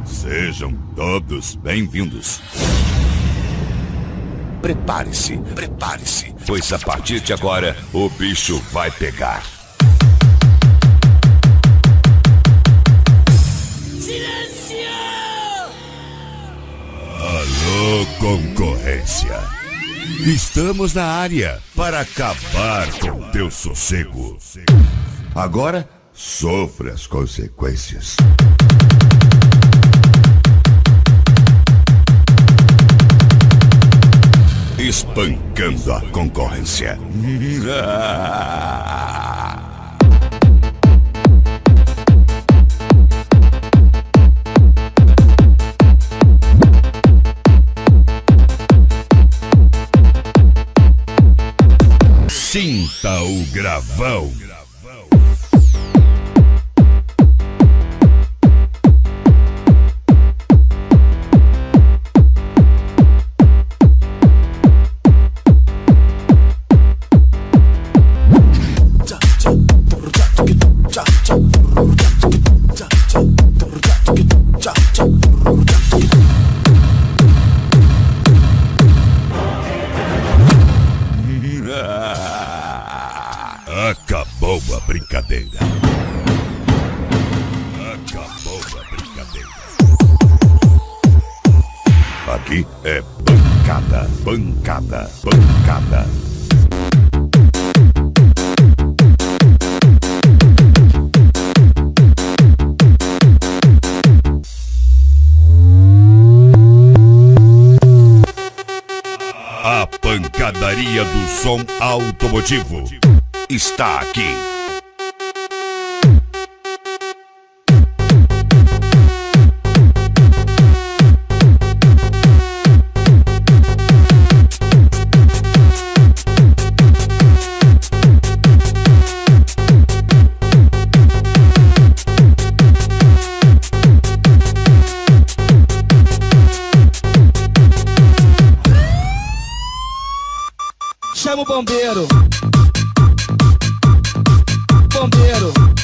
Sejam todos bem-vindos. Prepare-se, pois a partir de agora o bicho vai pegar. Silêncio! Alô, concorrência. Estamos na área para acabar com teu sossego. Agora, sofra as consequências. Espancando a concorrência. Sinta o gravão. Acabou a brincadeira. Acabou a brincadeira. Aqui é pancada, pancada, pancada. A pancadaria do som automotivo está aqui. Chama o bombeiro. Bombeiro.